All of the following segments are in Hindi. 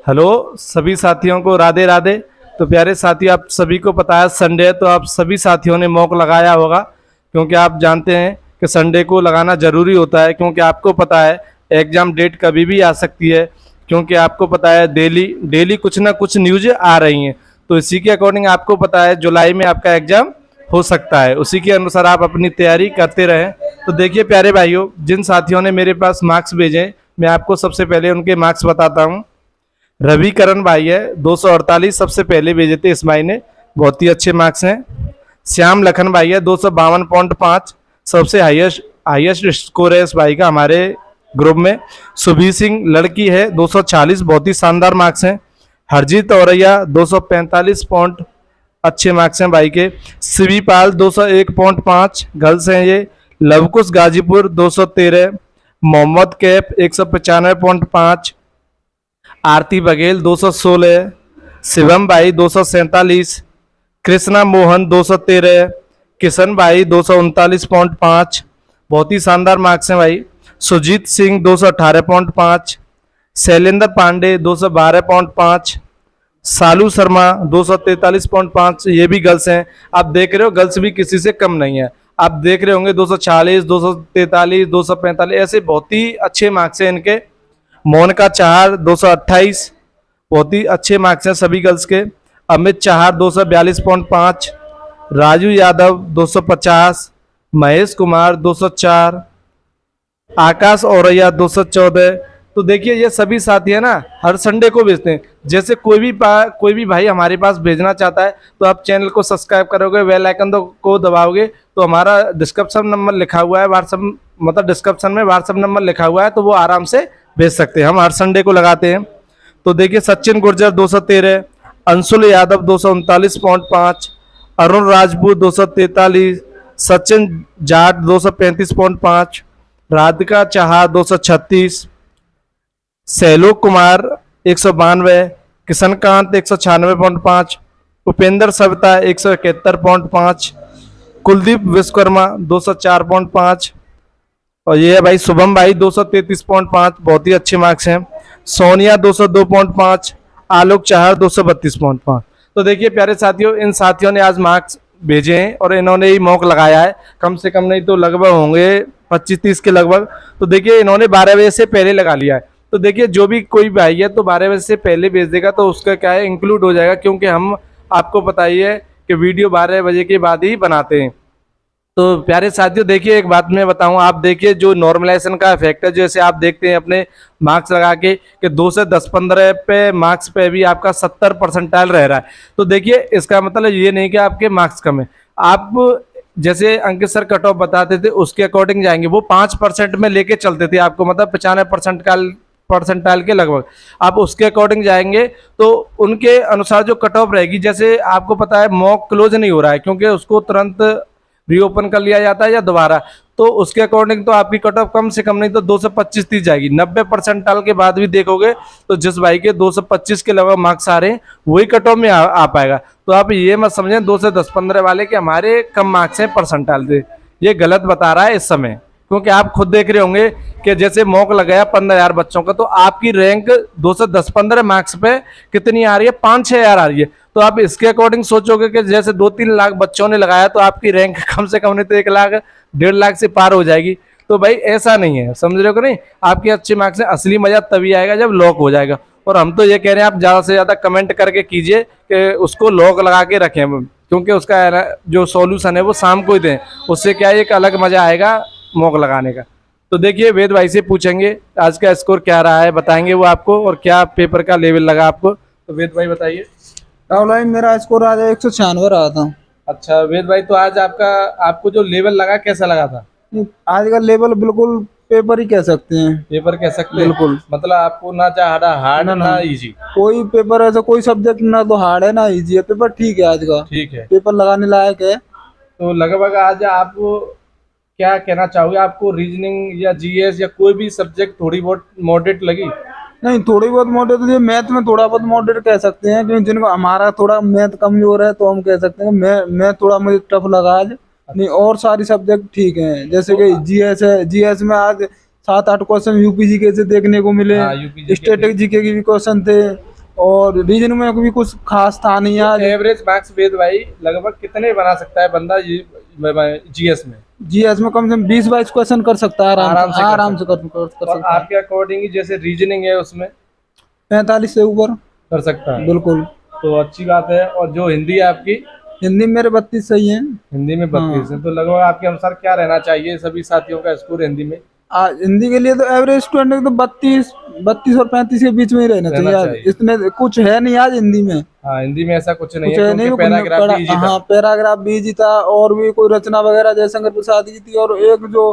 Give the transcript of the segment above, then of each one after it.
हेलो सभी साथियों को राधे राधे। तो प्यारे साथी, आप सभी को पता है संडे है, तो आप सभी साथियों ने मॉक लगाया होगा, क्योंकि आप जानते हैं कि संडे को लगाना ज़रूरी होता है, क्योंकि आपको पता है एग्ज़ाम डेट कभी भी आ सकती है, क्योंकि आपको पता है डेली डेली कुछ ना कुछ न्यूज़ आ रही हैं। तो इसी के अकॉर्डिंग आपको पता है जुलाई में आपका एग्ज़ाम हो सकता है, उसी के अनुसार आप अपनी तैयारी करते रहें। तो देखिए प्यारे भाइयों, जिन साथियों ने मेरे पास मार्क्स भेजे, मैं आपको सबसे पहले उनके मार्क्स बताता हूँ। रविकरण भाई है 248 सबसे पहले भेजे थे इस महीने, बहुत ही अच्छे मार्क्स हैं। श्याम लखन भाई है 252.5 सबसे हाईएस्ट स्कोर है इस भाई का हमारे ग्रुप में। सुबीर सिंह लड़की है 240, बहुत ही शानदार मार्क्स हैं। हरजीत औरैया 245 पॉइंट, अच्छे मार्क्स हैं भाई के। शिवी पाल 201.5 गर्ल्स हैं ये। लवकुश गाजीपुर 213। मोहम्मद कैफ 195.5। आरती बघेल 216। शिवम भाई 247। कृष्णा मोहन 213। किशन भाई 239.5, बहुत ही शानदार मार्क्स हैं भाई। सुजीत सिंह 218.5। शैलेंद्र पांडे 212.5। सालू शर्मा 243.5, ये भी गर्ल्स हैं। आप देख रहे हो गर्ल्स भी किसी से कम नहीं है। आप देख रहे होंगे 240, 243, 245, ऐसे बहुत ही अच्छे मार्क्स हैं इनके। मोनिका चाहर 228, बहुत ही अच्छे मार्क्स हैं सभी गर्ल्स के। अमित चाहर 242.5। राजू यादव 250। महेश कुमार 204। आकाश औरैया 214। तो देखिए ये सभी साथी है ना, हर संडे को भेजते हैं। जैसे कोई भी भाई हमारे पास भेजना चाहता है, तो आप चैनल को सब्सक्राइब करोगे, बेल आइकन को दबाओगे, तो हमारा डिस्क्रिप्शन नंबर लिखा हुआ है व्हाट्सएप, मतलब डिस्क्रिप्शन में व्हाट्सएप नंबर लिखा हुआ है, तो वो आराम से भेज सकते हैं। हम हर संडे को लगाते हैं। तो देखिए सचिन गुर्जर 213। अंशुल यादव 239.5। अरुण राजपूत 243। सचिन जाट 235.5। राधिका चाहा 236। सैलोक कुमार 192। किशनकांत 196.5। उपेंद्र सविता 171.5। कुलदीप विश्वकर्मा 204.5। और ये है भाई शुभम भाई 233.5, बहुत ही अच्छे मार्क्स हैं। सोनिया 202.5। आलोक चाहर 232.5। तो देखिए प्यारे साथियों, इन साथियों ने आज मार्क्स भेजे हैं और इन्होंने ही मॉक लगाया है। कम से कम नहीं तो लगभग होंगे 25-30 के लगभग। तो देखिए इन्होंने 12 बजे से पहले लगा लिया है। तो देखिए जो भी कोई भाई है तो 12 बजे से पहले भेज देगा, तो उसका क्या है इंक्लूड हो जाएगा, क्योंकि हम आपको पता ही है कि वीडियो 12 बजे के बाद ही बनाते हैं। तो प्यारे साथियों देखिए एक बात मैं बताऊं, आप देखिए जो नॉर्मलाइजेशन का इफेक्ट है, जैसे आप देखते हैं अपने मार्क्स लगा के कि 2 से 10-15 पे मार्क्स पे भी आपका 70 परसेंटाइल रह रहा है। तो देखिए इसका मतलब ये नहीं कि आपके मार्क्स कम है। आप जैसे अंकित सर कट ऑफ बताते थे उसके अकॉर्डिंग जाएंगे, वो 5% में लेके चलते थे आपको, मतलब 95 परसेंटाइल के लगभग आप उसके अकॉर्डिंग जाएंगे, तो उनके अनुसार जो कट ऑफ रहेगी। जैसे आपको पता है मॉक क्लोज नहीं हो रहा है, क्योंकि उसको तुरंत रीओपन कर लिया जाता है या दोबारा, तो उसके अकॉर्डिंग तो आपकी कट ऑफ कम से कम नहीं तो 225-30 जाएगी। 90 परसेंटाइल के बाद भी देखोगे तो जिस भाई के 225 के लगभग मार्क्स आ रहे हैं वही कट ऑफ में आ पाएगा। तो आप ये मत समझें 2 से 10-15 वाले के हमारे कम मार्क्स हैं परसेंटाइल से, ये गलत बता रहा है इस समय। क्योंकि आप खुद देख रहे होंगे कि जैसे मॉक लगाया 15,000 बच्चों का, तो आपकी रैंक 2 से 10-15 मार्क्स पे कितनी आ रही है, 5-6 हज़ार आ रही है। तो आप इसके अकॉर्डिंग सोचोगे कि जैसे 2-3 लाख बच्चों ने लगाया तो आपकी रैंक कम से कम नहीं तो 1 लाख 1.5 लाख से पार हो जाएगी। तो भाई ऐसा नहीं है, समझ रहे हो कि नहीं। आपके अच्छे मार्क्स हैं, असली मजा तभी आएगा जब लॉक हो जाएगा। और हम तो ये कह रहे हैं आप ज़्यादा से ज़्यादा कमेंट करके कीजिए कि उसको लॉक लगा के रखें, क्योंकि उसका जो सॉल्यूशन है वो शाम को ही दें, उससे क्या है एक अलग मजा आएगा मॉक लगाने का। तो देखिए वेद भाई से पूछेंगे आज का स्कोर क्या रहा है, बताएंगे वो आपको, और क्या पेपर का लेवल लगा आपको। तो वेद भाई बताइए। राहुल भाई मेरा स्कोर आज 196 रहा था। अच्छा वेद भाई, तो आज आपको जो लेवल लगा कैसा लगा था? आज का लेवल बिल्कुल पेपर ही कह सकते हैं। पेपर कह सकते हैं बिल्कुल, मतलब आपको ना चाह हार्ड ना इजी, कोई पेपर ऐसा कोई सब्जेक्ट ना तो हार्ड है ना इजी है, पेपर ठीक है आज का। ठीक है, पेपर लगाने लायक है। तो लगभग आज आप क्या कहना चाहोगे, आपको रीजनिंग या जीएस या कोई भी सब्जेक्ट थोड़ी बहुत मॉडरेट लगी? नहीं, थोड़ी बहुत मॉडरेट, तो मैथ में थोड़ा बहुत मॉडरेट कह सकते हैं, क्योंकि जिनको हमारा थोड़ा मैथ कमजोर है तो हम कह सकते हैं मैं थोड़ा मुझे टफ लगा आज। नहीं और सारी सब्जेक्ट ठीक हैं, जैसे कि जीएस है, जीएस में आज 7-8 क्वेश्चन यूपी जीके से देखने को मिले। स्टैटिक जीके के भी क्वेश्चन थे, और रीजनिंग में भी कुछ खास था नहीं आज। एवरेज मार्क्स वेद भाई लगभग कितने बना सकता है बंदा जीएस में? जीएस में कम से कम 20-22 क्वेश्चन कर सकता है आराम से आराम से कर और सकता है। आपके अकॉर्डिंग जैसे रीजनिंग है उसमें 45 से ऊपर कर सकता है, बिल्कुल। तो अच्छी बात है। और जो हिंदी है आपकी, हिंदी में मेरे 32 सही है। हिंदी में 32 है, तो लगभग आपके अनुसार क्या रहना चाहिए सभी साथियों का स्कोर हिंदी में? आज हिंदी के लिए तो एवरेज स्टूडेंट तो 32 और 35 के बीच में ही रहना चाहिए। आज इसमें कुछ है नहीं आज हिंदी में। हाँ, हिंदी में ऐसा कुछ नहीं कुछ है है नहीं, क्योंकि पैराग्राफ भी इजी था। हाँ पैराग्राफ भी इजी था, और भी कोई रचना वगैरह जयशंकर प्रसाद की थी, और एक जो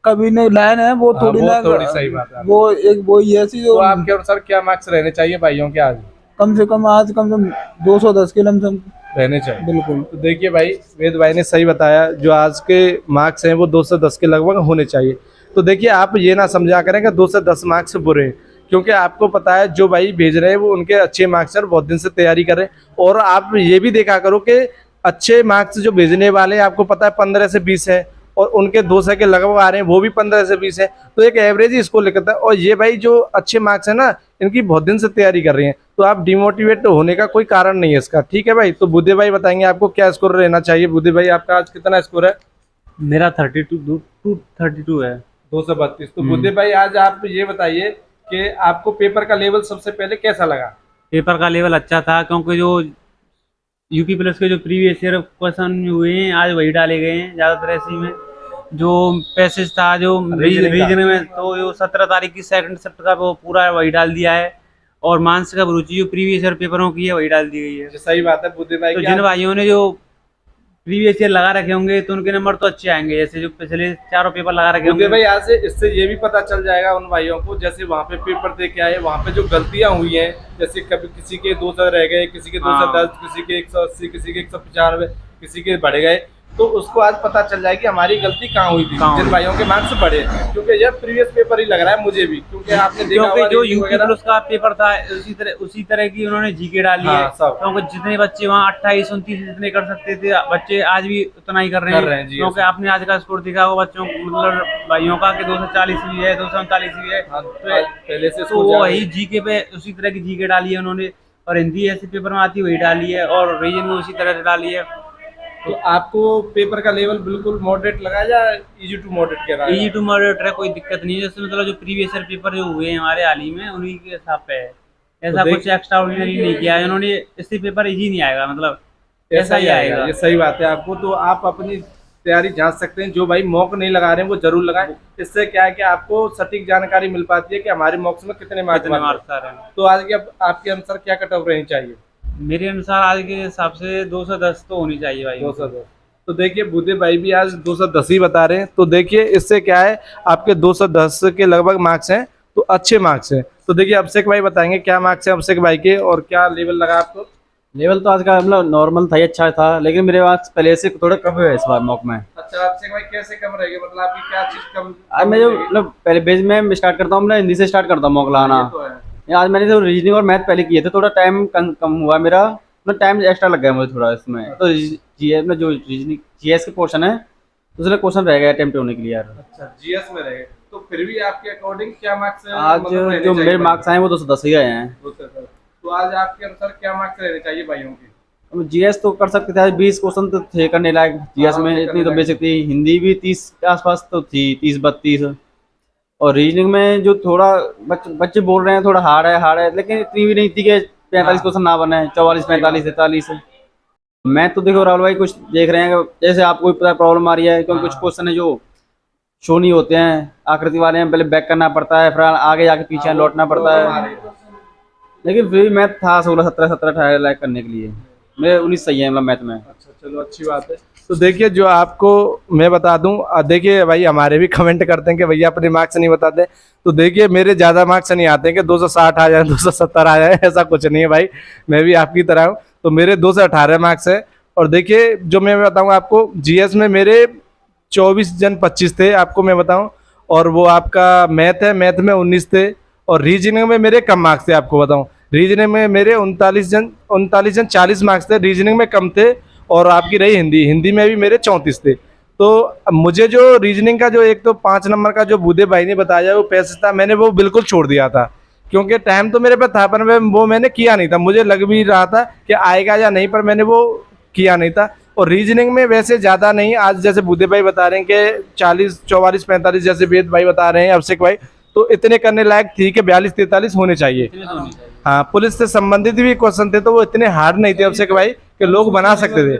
कवि ने लाइन है वो थोड़ी वो ना, थोड़ी सही बात है। वो एक वो ही ऐसी जो तो आपके अनुसार क्या मार्क्स रहने चाहिए भाइयों के आज? कम से कम आज कम से कम 210 के लमसम रहने चाहिए, बिल्कुल। तो देखिए भाई, वेद भाई ने सही बताया, जो आज के मार्क्स हैं वो 210 के लगभग होने चाहिए। तो देखिए, आप ये ना समझा करें कि 210 मार्क्स बुरे हैं, क्योंकि आपको पता है जो भाई भेज रहे हैं वो उनके अच्छे मार्क्स हैं और बहुत दिन से तैयारी कर रहे हैं। और आप ये भी देखा करो कि अच्छे मार्क्स जो भेजने वाले हैं, आपको पता है 15 से 20 है, और उनके 200 के लगभग आ रहे हैं वो भी 15 से 20 है, तो एक एवरेज ही इसको लिखता है। और ये भाई जो अच्छे मार्क्स है ना, इनकी बहुत दिन से तैयारी कर रही हैं, तो आप डिमोटिवेट होने का कोई कारण नहीं है इसका। ठीक है भाई, तो बुद्धे भाई बताएंगे आपको क्या स्कोर रहना चाहिए। बुद्धे भाई, आपका आज कितना स्कोर है? मेरा 32 है। 232। तो बुद्धे भाई, आज आप ये बताइए कि आपको पेपर का लेवल सबसे पहले कैसा लगा? पेपर का लेवल अच्छा था, क्योंकि जो यूपी प्लस के जो प्रीवियस ईयर क्वेश्चन हुए हैं आज वही डाले गए हैं ज़्यादातर ऐसे में। जो पैसेज था जो रीजनिंग में, तो जो 17 तारीख की सेकंड शिफ्ट का वो पूरा वही डाल दिया है, और मानसिक अभिरुचि जो प्रीवियस ईयर पेपरों की है वही डाल दी गई है। सही बात है बुद्धे भाई। तो जिन भाइयों ने जो प्रीवियस ईयर लगा रखे होंगे तो उनके नंबर तो अच्छे आएंगे, जैसे जो पिछले चारों पेपर लगा रखे होंगे। भाई, आज से इससे ये भी पता चल जाएगा उन भाइयों को, जैसे वहाँ पे पेपर दे के आए, वहाँ पे जो गलतियां हुई हैं, जैसे कभी किसी के 200 रह गए, किसी के 210, किसी के 180, किसी के 195, किसी के बढ़ गए, तो उसको आज पता चल जाएगी हमारी गलती कहाँ हुई थी, जिन भाइयों के मार्क्स बढ़े। क्योंकि यह प्रीवियस पेपर ही लग रहा है मुझे भी, क्योंकि आपने देखा होगा जो यूपी प्लस का पेपर था उसी तरह की उन्होंने जीके डाली है। क्योंकि जितने बच्चे वहाँ 28-29 जितने कर सकते थे बच्चे आज भी उतना ही कर रहे हैं। क्योंकि आपने आज का स्कोर देखा होगा बच्चों मतलब भाइयों का कि 240 भी है, 239 भी है, पहले से तो वही जीके पे उसी तरह की जीके डाली है उन्होंने। और हिंदी ऐसे पेपर में आती वही डाली है, और रीजन में उसी तरह से डाली है। तो आपको पेपर का लेवल बिल्कुल मॉडरेट लगा या इजी टू मॉडरेट कह रहा है? इजी टू मॉडरेट है, कोई दिक्कत नहीं है। जैसे मतलब जो प्रीवियस ईयर पेपर जो हुए हैं हमारे हाल ही में उन्हीं के हिसाब पे है, ऐसा कुछ एक्स्ट्रा ऑर्डिनरी नहीं किया है उन्होंने। इससे पेपर इजी नहीं आएगा, मतलब ऐसा ही आएगा। ये सही बात है आपको, तो आप अपनी तैयारी जांच सकते हैं। जो भाई मॉक नहीं लगा रहे हैं वो जरूर लगाएं, इससे क्या है कि आपको सटीक जानकारी मिल पाती है कि हमारे मॉक्स में कितने मार्क्स आ रहे हैं। तो आज के आपके अनुसार क्या कट ऑफ रहनी चाहिए? मेरे अनुसार आज के हिसाब से 210 तो होनी चाहिए भाई। 210। तो देखिए, बुद्धे भाई भी आज 210 ही बता रहे हैं, तो देखिए इससे क्या है, आपके 210 के लगभग मार्क्स हैं, तो अच्छे मार्क्स हैं। तो देखिए अभिषेक भाई बताएंगे क्या मार्क्स हैं अभिषेक भाई के, और क्या लेवल लगा आपको? लेवल तो आज का मतलब नॉर्मल था, अच्छा था, लेकिन मेरे मार्क्स पहले से थोड़ा कम हुए इस बार मॉक में। अच्छा अभिषेक भाई, कैसे कम रहेंगे, मतलब आपकी क्या चीज कम? आज मैं जो मतलब पहले बेस में स्टार्ट करता हूँ, मैं हिंदी से स्टार्ट करता हूँ मॉक लगाना। आज मैंने जो रीजनिंग और मैथ पहले किए थे, थोड़ा टाइम कम हुआ मेरा, मतलब टाइम एक्स्ट्रा लग गया मुझे थोड़ा इसमें। तो जीएस में जो रीजनिंग जीएस के क्वेश्चन है उसमें क्वेश्चन रह गया अटेम्प्ट होने के लिए यार। अच्छा, जीएस में रह गए, तो फिर भी आपके अकॉर्डिंग क्या मार्क्स आज जो मेरे मार्क्स आए वो 210 ही आए हैं। तो आज आपके अनुसार क्या मार्क्स रहने चाहिए भाइयों के? जीएस तो कर सकते थे, 20 क्वेश्चन तो थे करने लायक जीएस में, इतनी तो बेसिक थी। हिंदी भी 30 के आसपास तो थी, 30-32। और रीजनिंग में जो थोड़ा बच्चे बोल रहे हैं थोड़ा हार्ड है, लेकिन इतनी भी नहीं थी कि 45 क्वेश्चन ना बने, 44, 45, 43। मैं तो देखो राहुल भाई कुछ देख रहे हैं कि जैसे आपको पता प्रॉब्लम आ रही है, क्योंकि कुछ क्वेश्चन है जो शो नहीं होते हैं, आकृति वाले हैं, पहले बैक करना पड़ता है, फिर आगे जाके पीछे लौटना पड़ता है। लेकिन फिर भी मैथ था 16, 17, 18 लाइक करने के लिए, मेरे 19 सही है मतलब मैथ में। अच्छा चलो, अच्छी बात है। तो देखिए, जो आपको मैं बता दूं, देखिए भाई हमारे भी कमेंट करते हैं कि भैया अपने मार्क्स नहीं बताते, तो देखिए मेरे ज़्यादा मार्क्स नहीं आते हैं कि 260 आ जाए, 270 आ जाए, ऐसा कुछ नहीं है भाई। मैं भी आपकी तरह हूँ, तो मेरे 218 मार्क्स है। और देखिए जो मैं बताऊँ आपको, जीएस में मेरे 24-25 थे आपको मैं बताऊँ, और वो आपका मैथ है, मैथ में 19 थे, और रीजनिंग में मेरे कम मार्क्स थे आपको बताऊँ। रीजनिंग में मेरे 39 40 मार्क्स थे, रीजनिंग में कम थे। और आपकी रही हिंदी में भी मेरे 34 थे। तो मुझे जो रीजनिंग का जो एक तो 5 नंबर का जो बुद्धे भाई ने बताया वो पैसेज था, मैंने वो बिल्कुल छोड़ दिया था, क्योंकि टाइम तो मेरे पे था पर वो मैंने किया नहीं था, मुझे लग भी रहा था कि आएगा या नहीं, पर मैंने वो किया नहीं था। और रीजनिंग में वैसे ज़्यादा नहीं, आज जैसे बुद्धे भाई बता रहे हैं कि 40 44 45, जैसे वेद भाई बता रहे हैं, अभिषेक भाई, तो इतने करने लायक थी कि 42 43 होने चाहिए। हाँ, पुलिस से संबंधित भी क्वेश्चन थे तो वो इतने हार्ड नहीं थे अभिषेक भाई कि लोग बना सकते थे।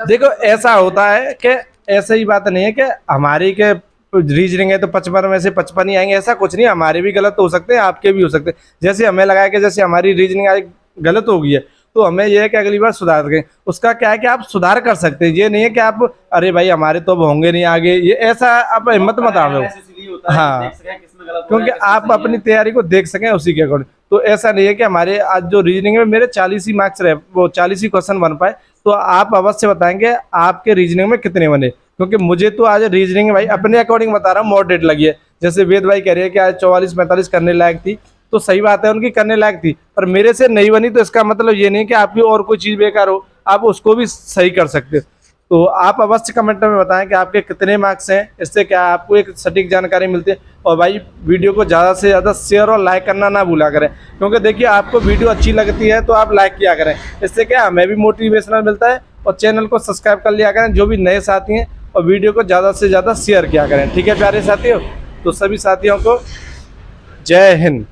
देखो ऐसा होता है कि ऐसा ही बात नहीं है कि हमारी के रीजनिंग है तो 55 में से 55 ही आएंगे, ऐसा कुछ नहीं। हमारे भी गलत हो सकते हैं, आपके भी हो सकते हैं। जैसे हमें लगा कि जैसे हमारी रीजनिंग आज गलत हो गई है तो हमें यह है कि अगली बार सुधार करें। उसका क्या है कि आप सुधार कर सकते हैं, ये नहीं है कि आप अरे भाई हमारे तो अब होंगे नहीं आगे, ये ऐसा आप हिम्मत मत आ रहे हो। हाँ, क्योंकि आप अपनी तैयारी को देख सकें उसी के अकॉर्डिंग। तो ऐसा नहीं है कि हमारे आज जो रीजनिंग में मेरे 40 ही मार्क्स रहे, वो 40 ही क्वेश्चन बन पाए, तो आप अवश्य बताएंगे आपके रीजनिंग में कितने बने। क्योंकि मुझे तो आज रीजनिंग भाई अपने अकॉर्डिंग बता रहा हूँ मॉडरेट लगी है। जैसे वेद भाई कह रहे हैं कि आज 44 45 करने लायक थी, तो सही बात है उनकी करने लायक थी, पर मेरे से नहीं बनी, तो इसका मतलब ये नहीं कि आपकी और कोई चीज़ बेकार हो, आप उसको भी सही कर सकते हो। तो आप अवश्य कमेंट में बताएं कि आपके कितने मार्क्स हैं, इससे क्या आपको एक सटीक जानकारी मिलती है। और भाई वीडियो को ज़्यादा से ज़्यादा शेयर और लाइक करना ना भूला करें, क्योंकि देखिए आपको वीडियो अच्छी लगती है तो आप लाइक किया करें, इससे क्या हमें भी मोटिवेशनल मिलता है। और चैनल को सब्सक्राइब कर लिया करें जो भी नए साथी हैं, और वीडियो को ज़्यादा से ज़्यादा शेयर किया करें। ठीक है प्यारे साथियों, तो सभी साथियों को जय हिंद।